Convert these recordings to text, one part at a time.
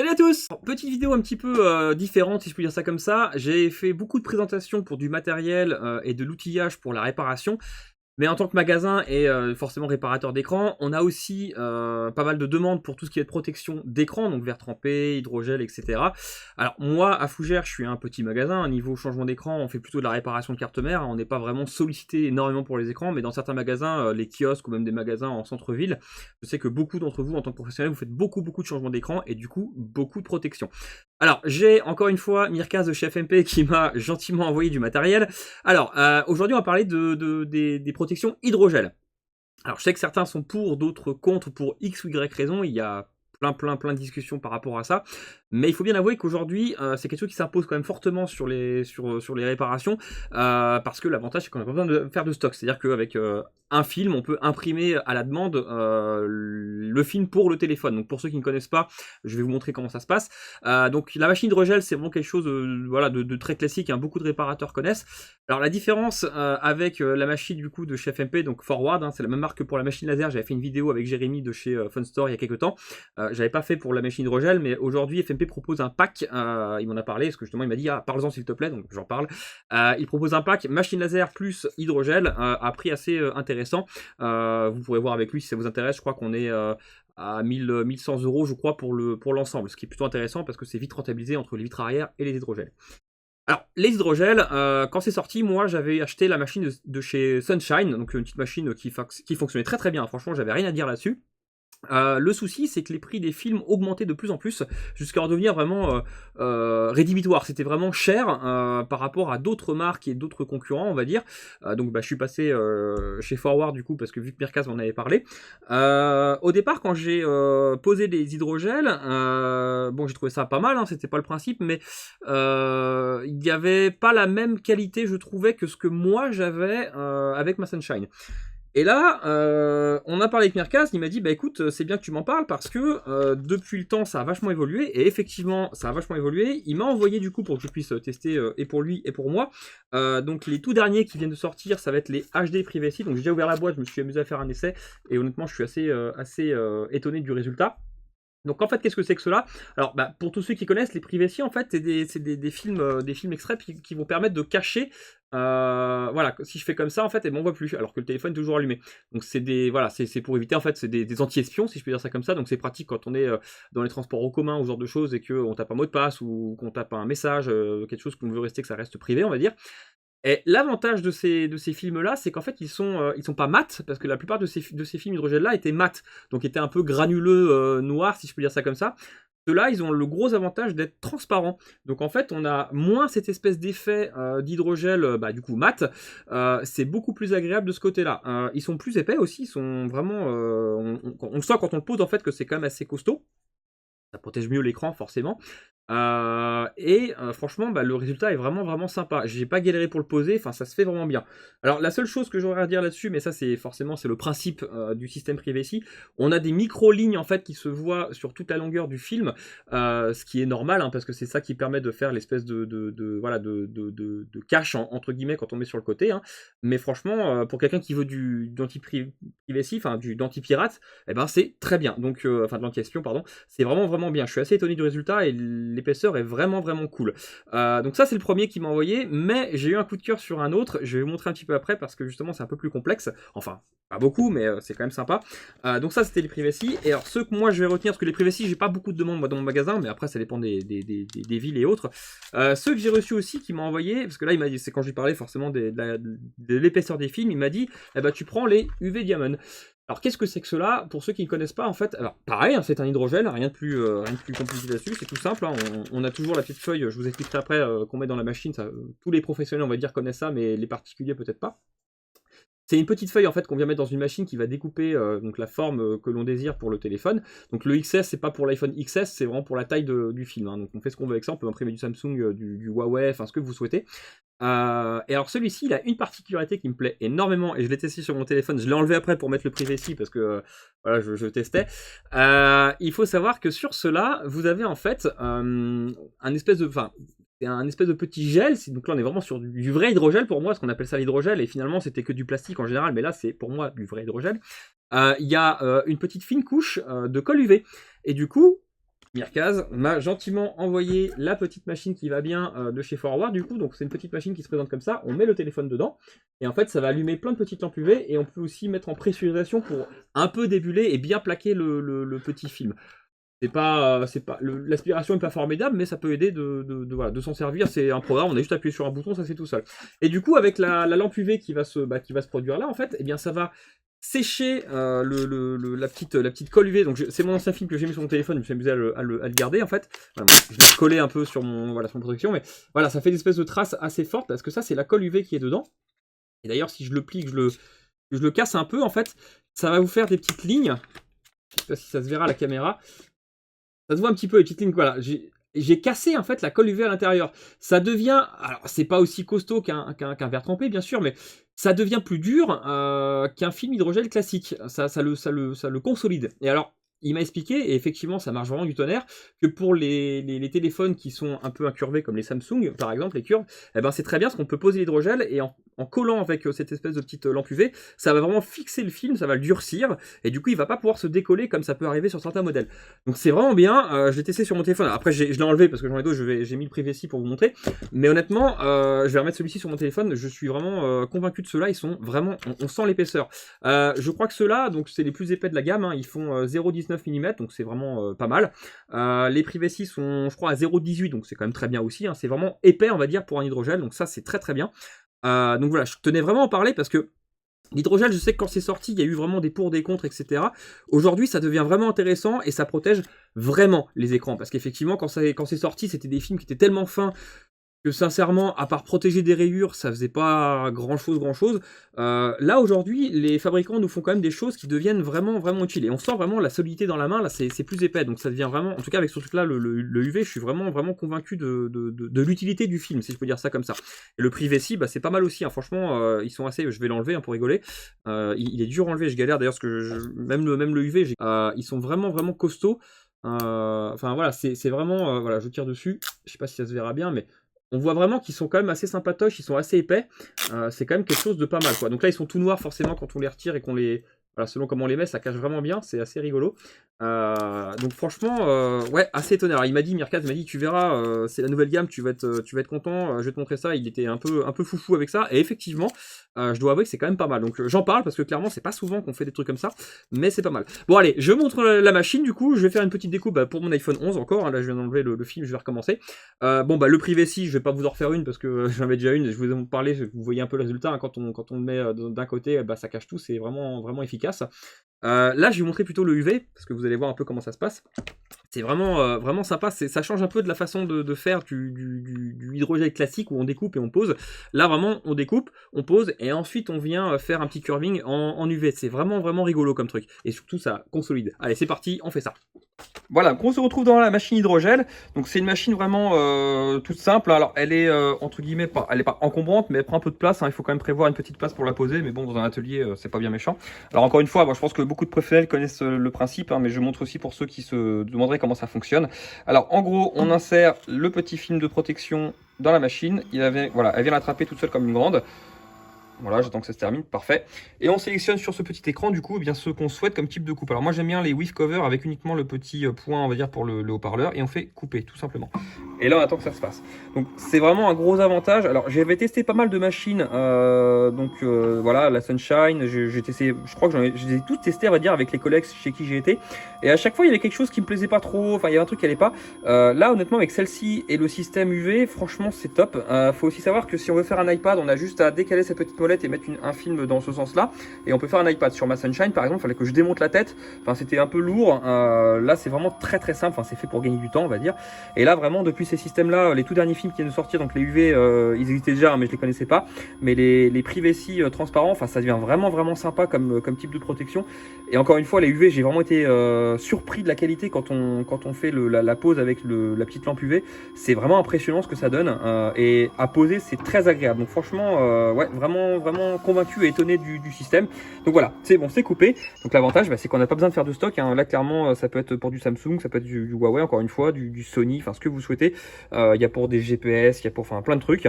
Salut à tous! Petite vidéo un petit peu différente, si je puis dire ça comme ça. J'ai fait beaucoup de présentations pour du matériel et de l'outillage pour la réparation. Mais en tant que magasin et forcément réparateur d'écran, on a aussi pas mal de demandes pour tout ce qui est de protection d'écran, donc verre trempé, hydrogel, etc. Alors moi, à Fougères, je suis un petit magasin. À niveau changement d'écran, on fait plutôt de la réparation de carte mère. On n'est pas vraiment sollicité énormément pour les écrans, mais dans certains magasins, les kiosques ou même des magasins en centre-ville, je sais que beaucoup d'entre vous, en tant que professionnel, vous faites beaucoup de changements d'écran et du coup, beaucoup de protection. Alors, j'ai encore une fois Mirkaz de chez FMP qui m'a gentiment envoyé du matériel. Alors, aujourd'hui, on va parler des protections hydrogel. Alors, je sais que certains sont pour, d'autres contre, pour X ou Y raison. Il y a plein de discussions par rapport à ça. Mais il faut bien avouer qu'aujourd'hui, c'est quelque chose qui s'impose quand même fortement sur les réparations, parce que l'avantage, c'est qu'on n'a pas besoin de faire de stock. C'est-à-dire qu'avec un film, on peut imprimer à la demande le film pour le téléphone. Donc pour ceux qui ne connaissent pas, je vais vous montrer comment ça se passe. Donc la machine hydrogel, c'est vraiment quelque chose voilà, de très classique, hein, beaucoup de réparateurs connaissent. Alors la différence avec la machine du coup de chez FMP, donc Forward, hein, c'est la même marque que pour la machine laser. J'avais fait une vidéo avec Jérémy de chez Funstore il y a quelques temps. J'avais pas fait pour la machine hydrogel, mais aujourd'hui FMP propose un pack, il m'en a parlé, parce que justement il m'a dit parle-en s'il te plaît, donc j'en parle. Il propose un pack machine laser plus hydrogel à prix assez intéressant. Vous pourrez voir avec lui si ça vous intéresse. Je crois qu'on est à 1100 € je crois pour l'ensemble, ce qui est plutôt intéressant parce que c'est vite rentabilisé entre les vitres arrière et les hydrogels. Alors, les hydrogels, quand c'est sorti, moi j'avais acheté la machine de chez Sunshine, donc une petite machine qui fonctionnait très bien, franchement j'avais rien à dire là-dessus. Le souci, c'est que les prix des films augmentaient de plus en plus jusqu'à en devenir vraiment rédhibitoire. C'était vraiment cher par rapport à d'autres marques et d'autres concurrents, on va dire. Donc je suis passé chez Forward du coup, parce que vu que Mirkaz m'en avait parlé. Au départ, quand j'ai posé des hydrogels, bon, j'ai trouvé ça pas mal, hein, c'était pas le principe, mais il n'y avait pas la même qualité, je trouvais, que ce que moi j'avais avec ma Sunshine. Et là, on a parlé avec Mirkaz, il m'a dit, bah écoute, c'est bien que tu m'en parles parce que depuis le temps, ça a vachement évolué, et effectivement, ça a vachement évolué. Il m'a envoyé du coup pour que je puisse tester et pour lui et pour moi. Donc les tout derniers qui viennent de sortir, ça va être les HD Privacy. Donc j'ai déjà ouvert la boîte, je me suis amusé à faire un essai, et honnêtement, je suis assez étonné du résultat. Donc en fait, qu'est-ce que c'est que cela? Alors pour tous ceux qui connaissent, les privacy, en fait, c'est des films extraits qui vont permettre de cacher. Voilà, si je fais comme ça, en fait, elle m'envoie plus, alors que le téléphone est toujours allumé. Donc voilà, c'est pour éviter, en fait, c'est des anti-espions, si je peux dire ça comme ça. Donc c'est pratique quand on est dans les transports en commun ou ce genre de choses et qu'on tape un mot de passe ou qu'on tape un message, quelque chose qu'on veut rester que ça reste privé, on va dire. Et l'avantage de ces films-là, c'est qu'en fait, ils sont pas mat, parce que la plupart de ces films hydrogel-là étaient mat, donc étaient un peu granuleux, noirs, si je peux dire ça comme ça. Ceux-là, ils ont le gros avantage d'être transparents. Donc en fait, on a moins cette espèce d'effet d'hydrogel, du coup mat. C'est beaucoup plus agréable de ce côté-là. Ils sont plus épais aussi, ils sont vraiment... on le sent quand on le pose, en fait, que c'est quand même assez costaud. Ça protège mieux l'écran, forcément. Franchement, le résultat est vraiment sympa. J'ai pas galéré pour le poser, enfin ça se fait vraiment bien. Alors la seule chose que j'aurais à dire là-dessus, mais ça c'est forcément c'est le principe du système privacy, on a des micro-lignes en fait qui se voient sur toute la longueur du film, ce qui est normal, hein, parce que c'est ça qui permet de faire l'espèce de cache entre guillemets quand on met sur le côté, hein. Mais franchement, pour quelqu'un qui veut d'anti-privacy, enfin d'anti-pirate, eh ben c'est très bien. Donc enfin de l'anti-espion, pardon, c'est vraiment bien. Je suis assez étonné du résultat et l'épaisseur est vraiment cool. Donc ça c'est le premier qui m'a envoyé, mais j'ai eu un coup de cœur sur un autre, je vais vous montrer un petit peu après parce que justement c'est un peu plus complexe, enfin pas beaucoup mais c'est quand même sympa. Donc ça c'était les privacy, et alors ceux que moi je vais retenir, parce que les privacy j'ai pas beaucoup de demandes moi dans mon magasin, mais après ça dépend des villes et autres. Ceux que j'ai reçus aussi qui m'ont envoyé, parce que là il m'a dit, c'est quand je lui parlais forcément de l'épaisseur des films, il m'a dit tu prends les UV Diamond. Alors qu'est-ce que c'est que cela? Pour ceux qui ne connaissent pas, en fait, alors pareil, hein, c'est un hydrogel, rien de plus compliqué là-dessus, c'est tout simple, hein, on a toujours la petite feuille, je vous expliquerai après, qu'on met dans la machine, ça, tous les professionnels on va dire connaissent ça, mais les particuliers peut-être pas. C'est une petite feuille en fait qu'on vient mettre dans une machine qui va découper donc la forme que l'on désire pour le téléphone. Donc le XS c'est pas pour l'iPhone XS, c'est vraiment pour la taille du film, hein. Donc on fait ce qu'on veut avec ça, on peut imprimer du Samsung, du Huawei, enfin ce que vous souhaitez. Et alors celui-ci il a une particularité qui me plaît énormément, et je l'ai testé sur mon téléphone, je l'ai enlevé après pour mettre le privacy parce que voilà, je testais. Il faut savoir que sur cela vous avez en fait un espèce de... c'est un espèce de petit gel, donc là on est vraiment sur du vrai hydrogel pour moi, ce qu'on appelle ça l'hydrogel, et finalement c'était que du plastique en général, mais là c'est pour moi du vrai hydrogel. Il y a une petite fine couche de colle UV, et du coup Mirkaz m'a gentiment envoyé la petite machine qui va bien de chez Forward du coup, donc c'est une petite machine qui se présente comme ça, on met le téléphone dedans, et en fait ça va allumer plein de petites lampes UV, et on peut aussi mettre en pressurisation pour un peu débuler et bien plaquer le petit film. L'aspiration n'est pas formidable, mais ça peut aider voilà, de s'en servir. C'est un programme, on a juste appuyé sur un bouton, ça se fait tout seul. Et du coup, avec la lampe UV qui va se produire là, en fait, eh bien, ça va sécher la petite colle UV. Donc, c'est mon ancien film que j'ai mis sur mon téléphone, je me suis amusé à le garder, en fait. Voilà, je l'ai collé un peu sur sur mon protection, mais voilà, ça fait des espèces de traces assez fortes, parce que ça, c'est la colle UV qui est dedans. Et d'ailleurs, si je le plie, que je le casse un peu, en fait, ça va vous faire des petites lignes. Je sais pas si ça se verra à la caméra. Ça se voit un petit peu les petites lignes, voilà. J'ai cassé en fait la colle UV à l'intérieur. Ça devient, alors c'est pas aussi costaud qu'un verre trempé bien sûr, mais ça devient plus dur qu'un film hydrogel classique. Ça le consolide. Et alors, il m'a expliqué, et effectivement ça marche vraiment du tonnerre, que pour les téléphones qui sont un peu incurvés comme les Samsung par exemple, les curves, eh ben c'est très bien parce qu'on peut poser l'hydrogel et en collant avec cette espèce de petite lampe UV, ça va vraiment fixer le film, ça va le durcir, et du coup il va pas pouvoir se décoller comme ça peut arriver sur certains modèles. Donc c'est vraiment bien, je l'ai testé sur mon téléphone, après je l'ai enlevé parce que j'en ai d'autres, j'ai mis le Privacy pour vous montrer, mais honnêtement je vais remettre celui-ci sur mon téléphone, je suis vraiment convaincu de ceux-là, ils sont vraiment, on sent l'épaisseur. Je crois que ceux-là, donc c'est les plus épais de la gamme, hein, ils font 0,19 mm, donc c'est vraiment pas mal. Les Privacy sont je crois à 0,18, donc c'est quand même très bien aussi, hein, c'est vraiment épais on va dire pour un hydrogel, donc ça c'est très très bien. Donc voilà, je tenais vraiment à en parler parce que l'hydrogel, je sais que quand c'est sorti, il y a eu vraiment des pour, des contre, etc. Aujourd'hui, ça devient vraiment intéressant et ça protège vraiment les écrans. Parce qu'effectivement, quand c'est sorti, c'était des films qui étaient tellement fins que sincèrement, à part protéger des rayures, ça faisait pas grand chose. Là aujourd'hui, les fabricants nous font quand même des choses qui deviennent vraiment utiles. Et on sent vraiment la solidité dans la main, là c'est plus épais, donc ça devient vraiment, en tout cas avec ce truc là, le UV, je suis vraiment convaincu de l'utilité du film, si je peux dire ça comme ça. Et le Privacy, bah, c'est pas mal aussi, hein. Franchement, ils sont assez, je vais l'enlever hein, pour rigoler. Il est dur à enlever, je galère d'ailleurs, parce que même le UV, ils sont vraiment costauds. Enfin voilà, c'est vraiment, voilà, je tire dessus, je sais pas si ça se verra bien, mais on voit vraiment qu'ils sont quand même assez sympatoches, ils sont assez épais, c'est quand même quelque chose de pas mal quoi. Donc là ils sont tout noirs forcément quand on les retire et qu'on les... Voilà, selon comment on les met, ça cache vraiment bien, c'est assez rigolo. Donc franchement, ouais, assez étonné. Alors il m'a dit, Mirkaz m'a dit, tu verras, c'est la nouvelle gamme, tu vas être content, je vais te montrer ça. Il était un peu foufou avec ça, et effectivement, je dois avouer que c'est quand même pas mal. Donc j'en parle parce que clairement, c'est pas souvent qu'on fait des trucs comme ça, mais c'est pas mal. Bon allez, je montre la machine du coup, je vais faire une petite découpe pour mon iPhone 11 encore, hein, là je viens d'enlever le film, je vais recommencer. Bon bah le Privacy, je vais pas vous en refaire une parce que j'en avais déjà une, je vous ai parlé, vous voyez un peu le résultat, hein, quand on le met d'un côté, bah, ça cache tout, c'est vraiment efficace. Là, je vais vous montrer plutôt le UV, parce que vous allez voir un peu comment ça se passe. C'est vraiment sympa, ça change un peu de la façon de faire du hydrogel classique où on découpe et on pose. Là, vraiment, on découpe, on pose, et ensuite on vient faire un petit curving en UV. C'est vraiment rigolo comme truc. Et surtout, ça consolide. Allez, c'est parti, on fait ça. Voilà, on se retrouve dans la machine hydrogel. Donc c'est une machine vraiment toute simple. Alors elle est entre guillemets elle est pas encombrante, mais elle prend un peu de place, hein. Il faut quand même prévoir une petite place pour la poser, mais bon, dans un atelier c'est pas bien méchant. Alors encore une fois, moi je pense que beaucoup de professionnels connaissent le principe, hein, mais je montre aussi pour ceux qui se demanderaient comment ça fonctionne. Alors en gros, on insère le petit film de protection dans la machine. Voilà, elle vient l'attraper toute seule comme une grande. Voilà, j'attends que ça se termine, parfait. Et on sélectionne sur ce petit écran, du coup, eh bien ce qu'on souhaite comme type de coupe. Alors moi j'aime bien les whiff cover avec uniquement le petit point, on va dire, pour le haut-parleur, et on fait couper, tout simplement. Et là on attend que ça se fasse. Donc c'est vraiment un gros avantage. Alors j'avais testé pas mal de machines, voilà, la Sunshine, j'ai testé, je crois que je les ai toutes testées, on va dire, avec les collègues chez qui j'ai été. Et à chaque fois il y avait quelque chose qui me plaisait pas trop, enfin il y avait un truc qui allait pas. Là honnêtement avec celle-ci et le système UV, franchement c'est top. Faut aussi savoir que si on veut faire un iPad, on a juste à décaler cette petite et mettre un film dans ce sens là, et on peut faire un iPad. Sur ma Sunshine par exemple, il fallait que je démonte la tête, enfin c'était un peu lourd. Là c'est vraiment très simple, enfin c'est fait pour gagner du temps on va dire. Et là vraiment depuis ces systèmes là, les tout derniers films qui viennent de sortir, donc les UV ils existaient déjà hein, mais je les connaissais pas, mais les Privacy transparents, enfin ça devient vraiment sympa comme type de protection. Et encore une fois les UV, j'ai vraiment été surpris de la qualité quand on fait la pose avec la petite lampe UV. C'est vraiment impressionnant ce que ça donne, et à poser c'est très agréable. Donc franchement ouais, vraiment convaincu et étonné du système. Donc voilà, c'est bon, c'est coupé. Donc l'avantage, bah, c'est qu'on n'a pas besoin de faire de stock, hein. Là clairement ça peut être pour du Samsung, ça peut être du Huawei encore une fois, du Sony, enfin ce que vous souhaitez. Il y a pour des GPS, il y a pour plein de trucs.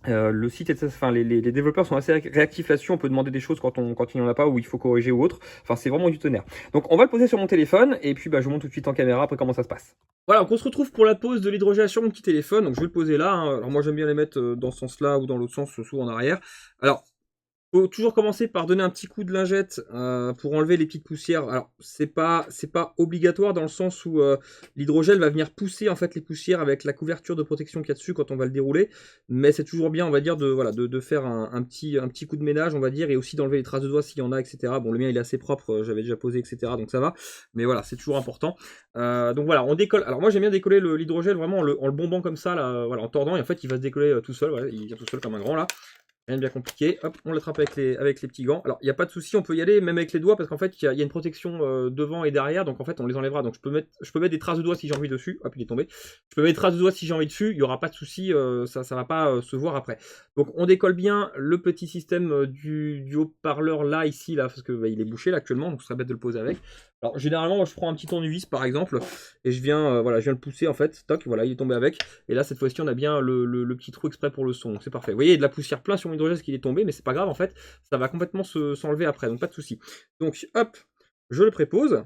Le site, enfin les développeurs sont assez réactifs là-dessus. On peut demander des choses quand il n'y en a pas ou il faut corriger ou autre. Enfin, c'est vraiment du tonnerre. Donc, on va le poser sur mon téléphone et puis je vous montre tout de suite en caméra après comment ça se passe. Voilà, donc on se retrouve pour la pose de l'hydrogel sur mon petit téléphone. Donc, je vais le poser là. Hein. Alors, moi, j'aime bien les mettre dans ce sens-là ou dans l'autre sens, souvent en arrière. Alors, faut toujours commencer par donner un petit coup de lingette pour enlever les petites poussières. Alors, c'est pas obligatoire dans le sens où l'hydrogel va venir pousser en fait les poussières avec la couverture de protection qu'il y a dessus quand on va le dérouler. Mais c'est toujours bien, on va dire, de faire un petit coup de ménage, on va dire, et aussi d'enlever les traces de doigts s'il y en a, etc. Bon, le mien il est assez propre, j'avais déjà posé, etc. Donc ça va. Mais voilà, c'est toujours important. Donc voilà, on décolle. Alors moi j'aime bien décoller l'hydrogel vraiment en le bombant comme ça, là, voilà, en tordant, et en fait il va se décoller tout seul. Voilà, il vient tout seul comme un grand là. Rien de bien compliqué. Hop, on l'attrape avec les petits gants. Alors, il n'y a pas de souci, on peut y aller même avec les doigts parce qu'en fait, il y a une protection devant et derrière. Donc, en fait, on les enlèvera. Donc, je peux mettre des traces de doigts si j'ai envie dessus. Hop, il est tombé. Je peux mettre des traces de doigts si j'ai envie dessus. Il n'y aura pas de souci. Ça ne va pas se voir après. Donc, on décolle bien le petit système du haut-parleur là, ici, là, parce que il est bouché là actuellement. Donc, ce serait bête de le poser avec. Alors, généralement, moi, je prends un petit tournevis par exemple. Et je viens, voilà, je viens le pousser en fait. Toc, voilà, il est tombé avec. Et là, cette fois-ci, on a bien le petit trou exprès pour le son. Donc, c'est parfait. Vous voyez, il y a de la poussière plein sur mon hydrogel qui est tombé, mais c'est pas grave en fait, ça va complètement s'enlever après, donc pas de souci. Donc hop, je le prépose.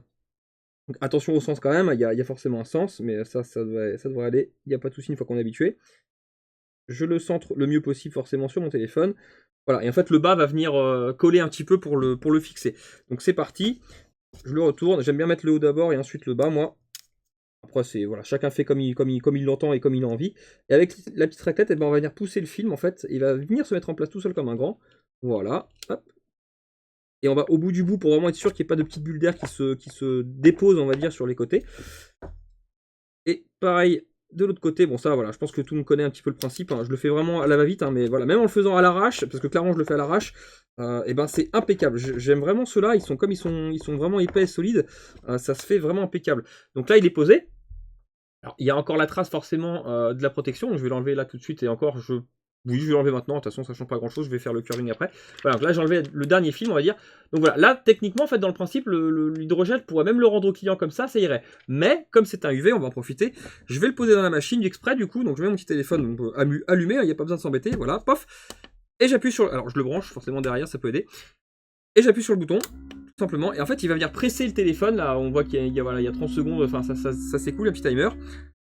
Donc, attention au sens quand même, il y a forcément un sens, mais ça devrait aller, il n'y a pas de souci une fois qu'on est habitué. Je le centre le mieux possible forcément sur mon téléphone. Voilà, et en fait le bas va venir coller un petit peu pour le fixer. Donc c'est parti, je le retourne, j'aime bien mettre le haut d'abord et ensuite le bas moi. Après, c'est voilà, chacun fait comme il l'entend et comme il a envie. Et avec la petite raclette, eh ben, on va venir pousser le film en fait. Il va venir se mettre en place tout seul comme un grand. Voilà. Hop. Et on va au bout du bout pour vraiment être sûr qu'il n'y ait pas de petites bulles d'air qui se déposent, on va dire, sur les côtés. Et pareil de l'autre côté. Bon, ça, voilà, je pense que tout le monde connaît un petit peu le principe. Hein. Je le fais vraiment à la va-vite, hein, mais voilà, même en le faisant à l'arrache, parce que clairement je le fais à l'arrache, et ben c'est impeccable. J'aime vraiment ceux-là. Ils sont vraiment épais et solides. Ça se fait vraiment impeccable. Donc là, il est posé. Alors, il y a encore la trace forcément de la protection, je vais l'enlever là tout de suite et encore oui, je vais l'enlever maintenant, de toute façon ça change pas grand chose, je vais faire le curving après. Voilà, donc là j'ai enlevé le dernier film on va dire. Donc voilà, là techniquement en fait dans le principe l'hydrogel pourrait même le rendre au client comme ça irait. Mais comme c'est un UV, on va en profiter, je vais le poser dans la machine exprès du coup, donc je mets mon petit téléphone allumé, il n'y a pas besoin de s'embêter, voilà, pof. Et j'appuie sur, alors je le branche forcément derrière, ça peut aider. Et j'appuie sur le bouton, tout simplement, et en fait il va venir presser le téléphone, là on voit qu'il y a 30 secondes, enfin ça s'écoule, un petit timer.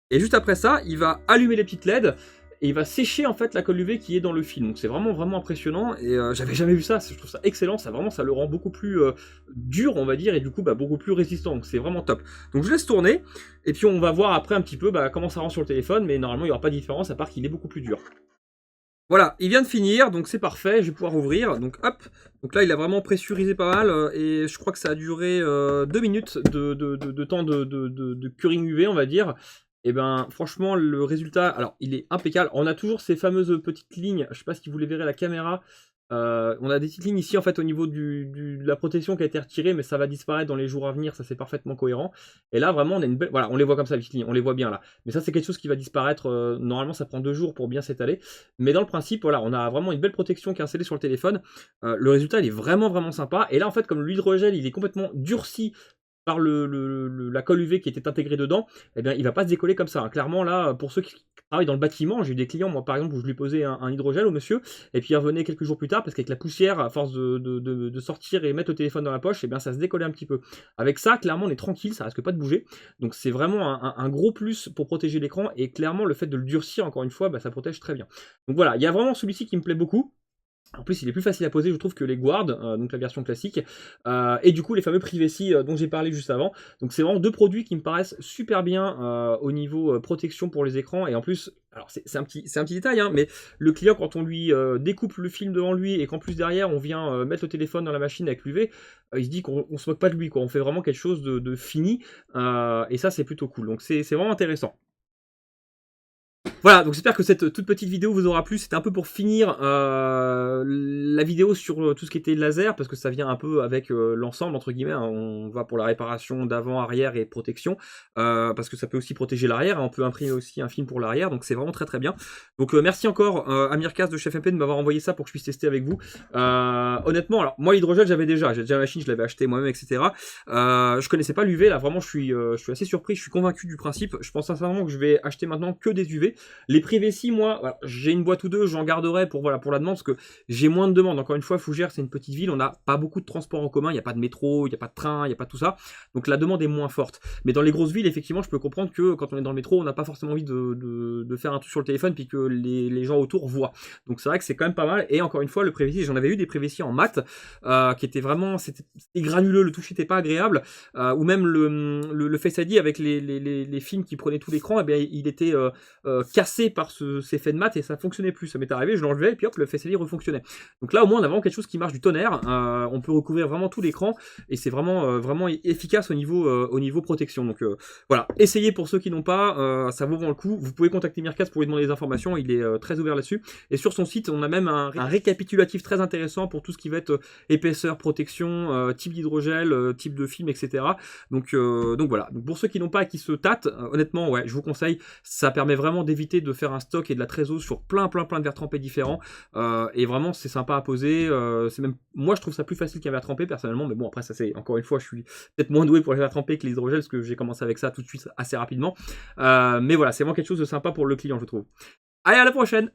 Et juste après ça, il va allumer les petites LED et il va sécher en fait la colle UV qui est dans le film. Donc c'est vraiment impressionnant et j'avais jamais vu ça, je trouve ça excellent, ça le rend beaucoup plus dur on va dire et du coup beaucoup plus résistant, donc c'est vraiment top. Donc je laisse tourner et puis on va voir après un petit peu comment ça rend sur le téléphone, mais normalement il n'y aura pas de différence à part qu'il est beaucoup plus dur. Voilà, il vient de finir, donc c'est parfait, je vais pouvoir ouvrir, donc hop, donc là il a vraiment pressurisé pas mal, et je crois que ça a duré 2 minutes de temps de curing UV on va dire. Et ben franchement le résultat, alors il est impeccable, on a toujours ces fameuses petites lignes, je sais pas si vous les verrez à la caméra, on a des petites lignes ici en fait au niveau de la protection qui a été retirée, mais ça va disparaître dans les jours à venir, ça c'est parfaitement cohérent. Et là vraiment on a une belle, voilà, on les voit comme ça les petites lignes, on les voit bien là. Mais ça c'est quelque chose qui va disparaître, normalement ça prend 2 jours pour bien s'étaler. Mais dans le principe voilà, on a vraiment une belle protection qui est installée sur le téléphone. Le résultat il est vraiment sympa. Et là en fait comme l'hydrogel il est complètement durci par la colle UV qui était intégrée dedans, eh bien il va pas se décoller comme ça. Hein. Clairement là, pour ceux qui travaillent dans le bâtiment, j'ai eu des clients, moi par exemple, où je lui posais un hydrogel au monsieur, et puis il revenait quelques jours plus tard, parce qu'avec la poussière, à force de sortir et mettre le téléphone dans la poche, eh bien ça se décollait un petit peu. Avec ça, clairement on est tranquille, ça risque pas de bouger. Donc c'est vraiment un gros plus pour protéger l'écran, et clairement le fait de le durcir encore une fois, ça protège très bien. Donc voilà, il y a vraiment celui-ci qui me plaît beaucoup. En plus, il est plus facile à poser, je trouve, que les Guard, donc la version classique, et du coup les fameux Privacy dont j'ai parlé juste avant. Donc c'est vraiment 2 produits qui me paraissent super bien au niveau protection pour les écrans, et en plus, alors c'est un petit détail, hein, mais le client quand on lui découpe le film devant lui et qu'en plus derrière on vient mettre le téléphone dans la machine avec l'UV, il se dit qu'on se moque pas de lui, quoi. On fait vraiment quelque chose de fini, et ça c'est plutôt cool. Donc c'est vraiment intéressant. Voilà, donc j'espère que cette toute petite vidéo vous aura plu. C'était un peu pour finir la vidéo sur tout ce qui était laser, parce que ça vient un peu avec l'ensemble, entre guillemets. Hein. On va pour la réparation d'avant, arrière et protection, parce que ça peut aussi protéger l'arrière. Hein. On peut imprimer aussi un film pour l'arrière, donc c'est vraiment très bien. Donc merci encore à Mirkas de Chef MP de m'avoir envoyé ça pour que je puisse tester avec vous. Honnêtement, alors moi l'hydrogel j'ai déjà la machine, je l'avais acheté moi-même, etc. Je connaissais pas l'UV, là vraiment je suis assez surpris, je suis convaincu du principe. Je pense sincèrement que je vais acheter maintenant que des UV. Les privés, moi, voilà, j'ai une boîte ou deux, j'en garderai pour, voilà, pour la demande, parce que j'ai moins de demandes. Encore une fois, Fougères, c'est une petite ville, on n'a pas beaucoup de transports en commun, il n'y a pas de métro, il n'y a pas de train, il n'y a pas tout ça. Donc la demande est moins forte. Mais dans les grosses villes, effectivement, je peux comprendre que quand on est dans le métro, on n'a pas forcément envie de faire un truc sur le téléphone, puis que les gens autour voient. Donc c'est vrai que c'est quand même pas mal. Et encore une fois, le Privacy, j'en avais eu des Privacy en maths, qui étaient vraiment, c'était granuleux, le toucher n'était pas agréable, ou même le Face ID avec les films qui prenaient tout l'écran, eh bien, il était cassé par ces effets de maths et ça fonctionnait plus. Ça m'est arrivé, je l'enlevais et puis hop, le Face ID refonctionnait. Donc là, au moins, on a vraiment quelque chose qui marche du tonnerre. On peut recouvrir vraiment tout l'écran et c'est vraiment, vraiment efficace au niveau protection. Donc voilà, essayez pour ceux qui n'ont pas, ça vaut vraiment le coup. Vous pouvez contacter Mirkas pour lui demander des informations, il est très ouvert là-dessus. Et sur son site, on a même un récapitulatif très intéressant pour tout ce qui va être épaisseur, protection, type d'hydrogel, type de film, etc. Donc voilà. Donc pour ceux qui n'ont pas, qui se tâtent, honnêtement, ouais, je vous conseille. Ça permet vraiment d'éviter de faire un stock et de la trésor sur plein de verres trempés différents. Et vraiment, c'est sympa à poser. C'est même, moi, je trouve ça plus facile qu'un verre trempé personnellement. Mais bon, après, ça c'est encore une fois, je suis peut-être moins doué pour les verres trempés que les hydrogels parce que j'ai commencé avec ça tout de suite assez rapidement. Mais voilà, c'est vraiment quelque chose de sympa pour le client, je trouve. Allez, à la prochaine!